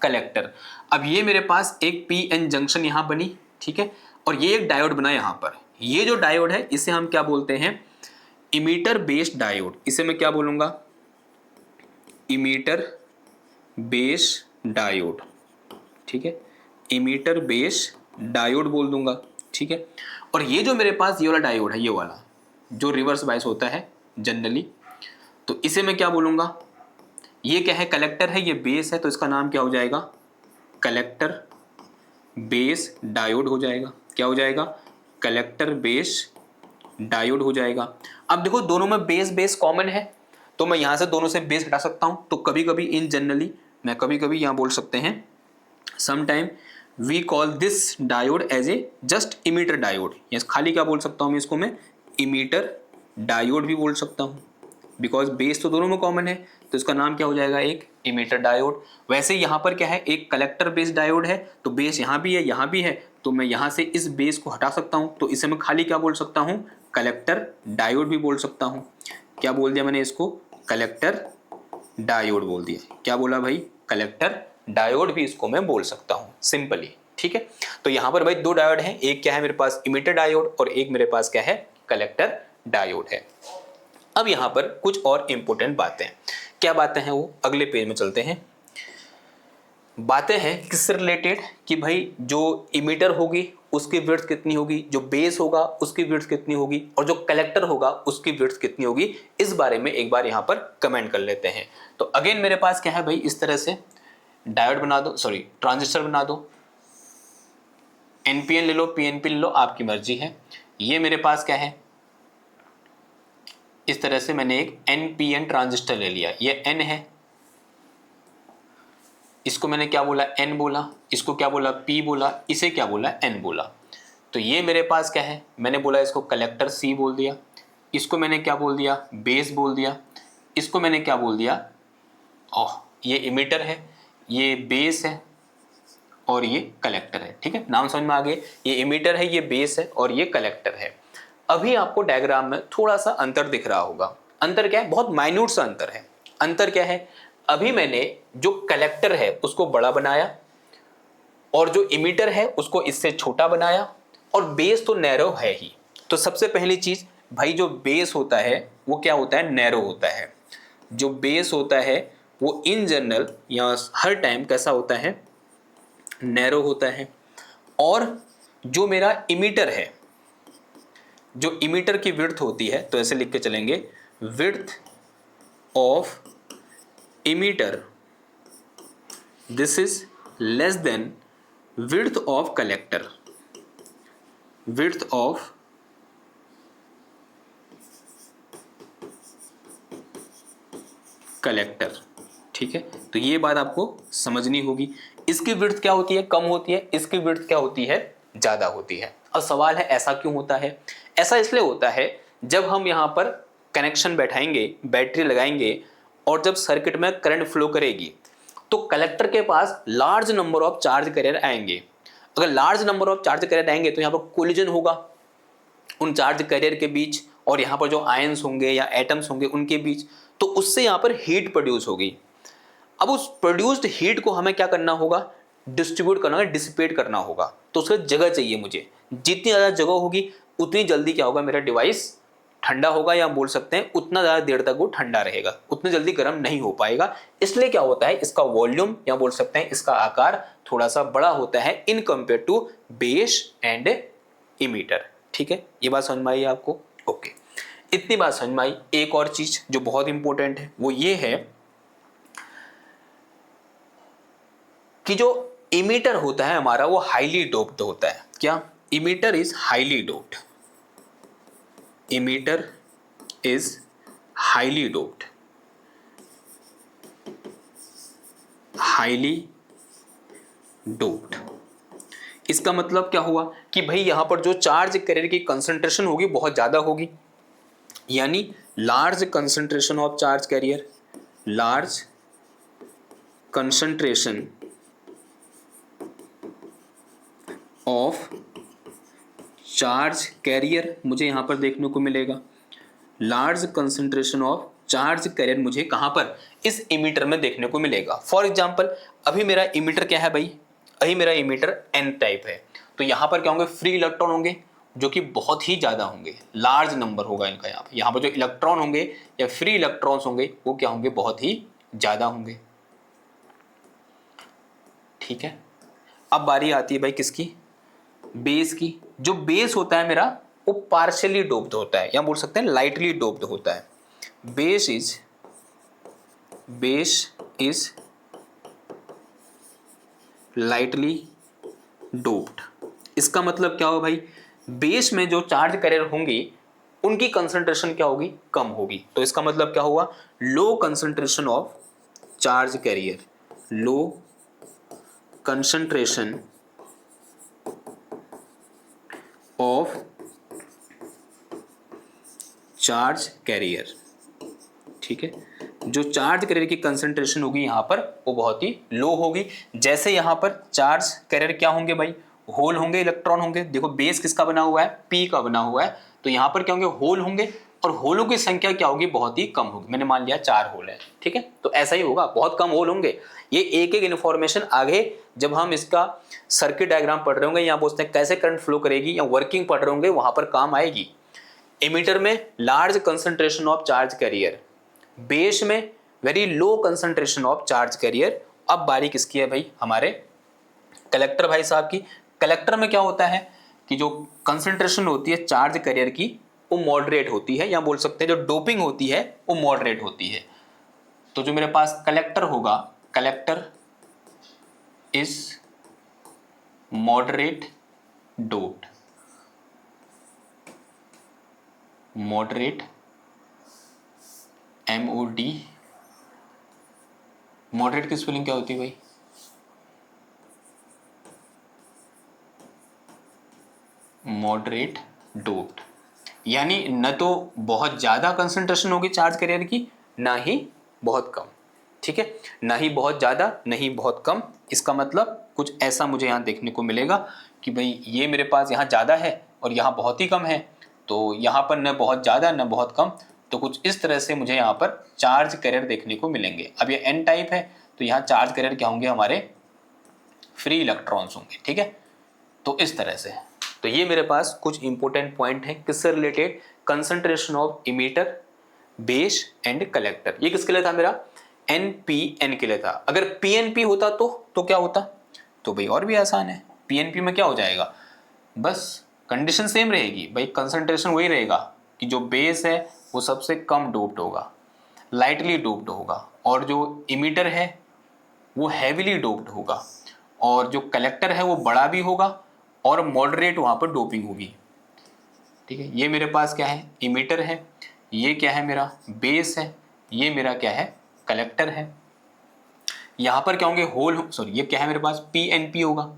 collector. अब ये मेरे पास एक PN जंक्शन यहां बनी, ठीक है, और ये एक डायोड बना यहां पर। ये जो डायोड है इसे हम क्या बोलते हैं, इमीटर बेस्ड डायोड। इसे मैं क्या बोलूंगा, इमीटर बेस डायोड। ठीक है, इमीटर बेस डायोड बोल दूंगा। ठीक है, और ये जो मेरे पास ये वाला डायोड है, ये वाला जो रिवर्स बायस होता है जनरली, तो इसे मैं क्या बोलूंगा, ये क्या है, कलेक्टर है, ये बेस है, तो इसका नाम क्या हो जाएगा, कलेक्टर बेस डायोड हो जाएगा। क्या हो जाएगा, कलेक्टर बेस डायोड हो जाएगा। अब देखो दोनों में बेस बेस कॉमन है, तो मैं यहां से दोनों से बेस हटा सकता हूं। तो कभी कभी इन जनरली मैं कभी कभी यहां बोल सकते हैं, sometime we call this diode as a just emitter diode. Yes, खाली क्या बोल सकता हूं मैं इसको, मैं इमीटर डायोड भी बोल सकता हूं, बिकॉज बेस तो दोनों में कॉमन है, तो इसका नाम क्या हो जाएगा, एक इमीटर डायोड। वैसे यहां पर क्या है, एक कलेक्टर बेस डायोड है, तो बेस यहां भी है, यहां भी है, तो मैं यहां से इस बेस को हटा सकता हूं, तो इसे मैं खाली क्या बोल सकता हूं, कलेक्टर डायोड भी बोल सकता हूं। क्या बोल दिया मैंने इसको, कलेक्टर डायोड बोल दिया। क्या बोला भाई, कलेक्टर डायोड भी इसको मैं बोल सकता हूं सिंपली। ठीक है, तो यहां पर भाई दो डायोड हैं, एक क्या है मेरे पास, इमीटर डायोड, और एक मेरे पास क्या है, कलेक्टर डायोड है। अब यहां पर कुछ और इंपॉर्टेंट बातें, क्या बातें हैं वो अगले पेज में चलते हैं। बातें हैं किससे रिलेटेड, कि भाई जो इमीटर होगी उसकी विड्थ कितनी होगी, जो बेस होगा उसकी विड्थ कितनी होगी, और जो कलेक्टर होगा उसकी विड्थ कितनी होगी, इस बारे में एक बार यहां पर कमेंट कर लेते हैं। तो अगेन मेरे पास क्या है भाई, इस तरह से डायोड बना दो, सॉरी ट्रांजिस्टर बना दो, NPN ले लो, PNP ले लो, आपकी मर्जी है। ये मेरे पास क्या है, इस तरह से मैंने एक NPN ट्रांजिस्टर ले लिया, ये N है, इसको मैंने क्या बोला, N बोला, इसको क्या बोला, P बोला, इसे क्या बोला, N बोला। तो ये मेरे पास क्या है, मैंने बोला इसको कलेक्टर C बोल दिया, इसको मैंने क्या बोल दिया, बेस बोल दिया, इसको मैंने क्या बोल दिया, ओह ये इमिटर है, ये बेस है और ये कलेक्टर है। ठीक है, नाम समझ में आ गए, ये इमिटर है, ये बेस है और ये कलेक्टर है। अभी आपको डायग्राम में थोड़ा सा अंतर दिख रहा होगा। अंतर क्या है, बहुत माइन्यूट सा अंतर है। अंतर क्या है, अभी मैंने जो कलेक्टर है उसको बड़ा बनाया और जो इमिटर है उसको इससे छोटा बनाया, और बेस तो नैरो है ही। तो सबसे पहली चीज भाई, जो बेस होता है वो क्या होता है, नैरो होता है। जो बेस होता है वो इन जनरल या हर टाइम कैसा होता है, नैरो होता है। और जो मेरा इमिटर है, जो इमिटर की विड्थ होती है, तो ऐसे लिख के चलेंगे, width of emitter this is less than width of collector, width of collector. ठीक है, तो ये बात आपको समझनी होगी। इसकी विड्थ क्या होती है, कम होती है, इसकी विड्थ क्या होती है, ज्यादा होती है। अब सवाल है ऐसा क्यों होता है। ऐसा इसलिए होता है जब हम यहाँ पर कनेक्शन बैठाएंगे, बैटरी लगाएंगे और जब सर्किट में करंट फ्लो करेगी तो कलेक्टर के पास large number of charge carrier आएंगे। अगर large number of charge carrier आएंगे तो यहाँ पर कोलिजन होगा उन चार्ज कैरियर के बीच, और यहाँ पर जो आयंस होंगे या एटम्स होंगे उनके बीच, तो उससे यहाँ पर हीट प्रोड्यूस होगी। अब उस प्रोड्यूस्ड हीट को हमें क्या करना होगा, डिस्ट्रीब्यूट करना होगा, डिसिपेट करना होगा। तो उसका जगह चाहिए मुझे, जितनी ज़्यादा जगह होगी उतनी जल्दी क्या होगा, मेरा डिवाइस ठंडा होगा, या बोल सकते हैं उतना ज़्यादा देर तक वो ठंडा रहेगा, उतनी जल्दी गर्म नहीं हो पाएगा। इसलिए क्या होता है, इसका वॉल्यूम या बोल सकते हैं इसका आकार थोड़ा सा बड़ा होता है in compare to base and emitter. ठीक है, ये बात समझ में आई आपको, ओके। इतनी बात समझ में आई। एक और चीज जो बहुत इंपॉर्टेंट है वो ये है कि जो इमीटर होता है हमारा वो हाईली डोप्ड होता है। क्या, emitter is highly doped, emitter is highly doped, highly doped. इसका मतलब क्या हुआ कि भाई यहां पर जो चार्ज कैरियर की कंसंट्रेशन होगी बहुत ज्यादा होगी, यानी large concentration of charge career, large concentration of charge career मुझे यहां पर देखने को मिलेगा। Large concentration of charge career मुझे कहां पर, इस इमीटर में देखने को मिलेगा। फॉर एग्जांपल अभी मेरा इमीटर क्या है भाई, अभी मेरा इमीटर एन टाइप है, तो यहां पर क्या होंगे, फ्री इलेक्ट्रॉन होंगे जो कि बहुत ही ज्यादा होंगे, लार्ज नंबर होगा इनका। यहाँ पर जो इलेक्ट्रॉन होंगे या फ्री इलेक्ट्रॉन्स होंगे वो क्या होंगे, बहुत ही ज्यादा होंगे। ठीक है, अब बारी आती है भाई किसकी, बेस की। जो बेस होता है मेरा वो पार्शियली डोप्ड होता है, या बोल सकते हैं लाइटली डोप्ड होता है। Base is lightly doped. इसका मतलब क्या हो भाई, बेस में जो चार्ज कैरियर होंगी उनकी कंसंट्रेशन क्या होगी, कम होगी। तो इसका मतलब क्या हुआ, लो concentration of charge career, low concentration of charge career. ठीक है, जो चार्ज कैरियर की कंसंट्रेशन होगी यहाँ पर वो बहुत ही लो होगी। जैसे यहाँ पर चार्ज कैरियर क्या होंगे भाई, होल होंगे, इलेक्ट्रॉन होंगे। देखो बेस किसका बना हुआ है, पी का बना हुआ है, तो यहाँ पर क्या होंगे, होल होंगे, और होलों की संख्या क्या होगी, बहुत ही कम होगी। मैंने मान लिया 4 होल है, ठीक है, तो ऐसा ही होगा, बहुत कम होल होंगे। ये एक एक इन्फॉर्मेशन आगे जब हम इसका सर्किट डायग्राम पढ़ रहे होंगे या बोलते हैं कैसे करंट फ्लो करेगी या वर्किंग पढ़ रहे होंगे, वहां पर काम आएगी। एमीटर में large concentration of charge carrier, base में very low concentration of charge carrier. अब बारी किसकी है भाई, हमारे कलेक्टर भाई साहब की। कलेक्टर में क्या होता है कि जो कंसंट्रेशन होती है चार्ज कैरियर की वो मॉडरेट होती है, या बोल सकते हैं जो डोपिंग होती है वो मॉडरेट होती है। तो जो मेरे पास कलेक्टर होगा, collector is moderate doped, moderate, MOD, moderate की स्पेलिंग क्या होती है भाई? मॉडरेट डोप्ड, यानी न तो बहुत ज़्यादा कंसंट्रेशन होगी चार्ज कैरियर की, ना ही बहुत कम। ठीक है, ना ही बहुत ज़्यादा, नहीं बहुत कम। इसका मतलब कुछ ऐसा मुझे यहाँ देखने को मिलेगा कि भाई ये मेरे पास यहाँ ज़्यादा है और यहाँ बहुत ही कम है, तो यहाँ पर न बहुत ज़्यादा न बहुत कम, तो कुछ इस तरह से मुझे यहाँ पर चार्ज कैरियर देखने को मिलेंगे। अब ये N टाइप है तो यहाँ चार्ज कैरियर क्या होंगे? हमारे फ्री इलेक्ट्रॉन्स होंगे। ठीक है, तो इस तरह से। तो ये मेरे पास कुछ इंपॉर्टेंट पॉइंट है किससे related? Concentration of emitter, base and collector. ये किसके लिए था मेरा? NPN के लिए था। अगर PNP होता तो क्या होता? तो भाई और भी आसान है। PNP में क्या हो जाएगा? बस कंडीशन सेम रहेगी भाई, कंसंट्रेशन वही रहेगा कि जो बेस है वो सबसे कम डोप्ड होगा, लाइटली डोप्ड होगा, और जो इमीटर है वो हैवीली डोप्ड होगा, और जो कलेक्टर है वो बड़ा भी होगा और मॉडरेट वहाँ पर डोपिंग होगी। ठीक है, ये मेरे पास क्या है? इमीटर है, ये क्या है? मेरा बेस है, ये मेरा क्या है? कलेक्टर है। यहाँ पर क्या होंगे? होल, सॉरी ये क्या है मेरे पास? PNP होगा,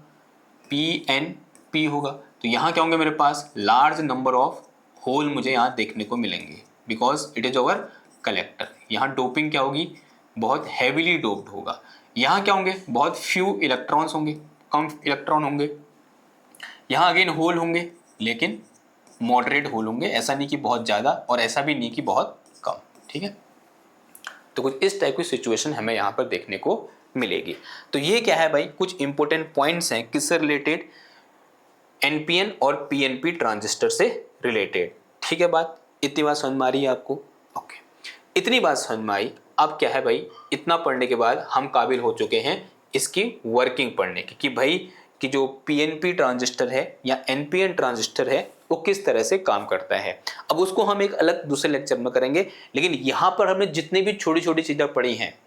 PNP होगा। तो यहाँ क्या होंगे मेरे पास? लार्ज नंबर ऑफ होल मुझे यहाँ देखने को मिलेंगे, because it is over collector. यहाँ डोपिंग क्या होगी? बहुत हैवीली डोप्ड होगा। यहाँ क्या होंगे? बहुत फ्यू इलेक्ट्रॉन्स होंगे, कम इलेक्ट्रॉन होंगे। यहाँ अगेन होल होंगे, लेकिन मॉडरेट होल होंगे, ऐसा नहीं कि बहुत ज़्यादा और ऐसा भी नहीं कि बहुत कम। ठीक है, तो कुछ इस टाइप की सिचुएशन हमें यहाँ पर देखने को मिलेगी। तो ये क्या है भाई? कुछ इंपॉर्टेंट पॉइंट्स हैं किससे रिलेटेड? NPN और PNP ट्रांजिस्टर से रिलेटेड। ठीक है, बात इतनी बात समझ में आ रही है आपको? ओके, इतनी बात समझ में आई। अब क्या है भाई, इतना पढ़ने के बाद हम काबिल हो चुके हैं इसकी वर्किंग पढ़ने की, कि भाई कि जो PNP ट्रांजिस्टर है या NPN ट्रांजिस्टर है वो किस तरह से काम करता है। अब उसको हम एक अलग दूसरे लेक्चर में करेंगे, लेकिन यहाँ पर हमने जितनी भी छोटी छोटी चीज़ें पढ़ी हैं,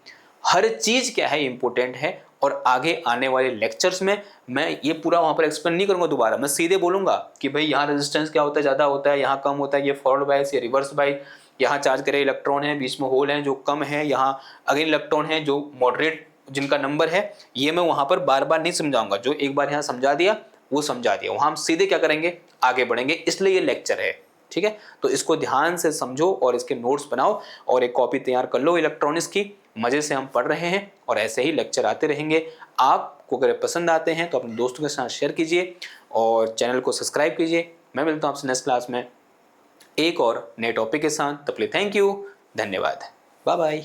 हर चीज़ क्या है? इंपॉर्टेंट है। और आगे आने वाले लेक्चर्स में मैं ये पूरा वहाँ पर एक्सप्लेन नहीं करूँगा दोबारा, मैं सीधे बोलूँगा कि भाई यहाँ रेजिस्टेंस क्या होता है, ज़्यादा होता है, यहाँ कम होता है, ये फॉरवर्ड बायस, ये रिवर्स बायस, यहाँ चार्ज करे इलेक्ट्रॉन है, बीच में होल है जो कम है, यहाँ अगेन इलेक्ट्रॉन है जो मॉडरेट जिनका नंबर है। ये मैं वहाँ पर बार बार नहीं समझाऊंगा, जो एक बार यहाँ समझा दिया वो समझा दिया। वहाँ हम सीधे क्या करेंगे? आगे बढ़ेंगे, इसलिए ये लेक्चर है। ठीक है, तो इसको ध्यान से समझो और इसके नोट्स बनाओ और एक कॉपी तैयार कर लो इलेक्ट्रॉनिक्स की। मजे से हम पढ़ रहे हैं और ऐसे ही लेक्चर आते रहेंगे। आपको अगर पसंद आते हैं तो अपने दोस्तों के साथ शेयर कीजिए और चैनल को सब्सक्राइब कीजिए। मैं मिलता हूँ आपसे नेक्स्ट क्लास में एक और नए टॉपिक के साथ। तब तक थैंक यू, धन्यवाद, बाय बाय।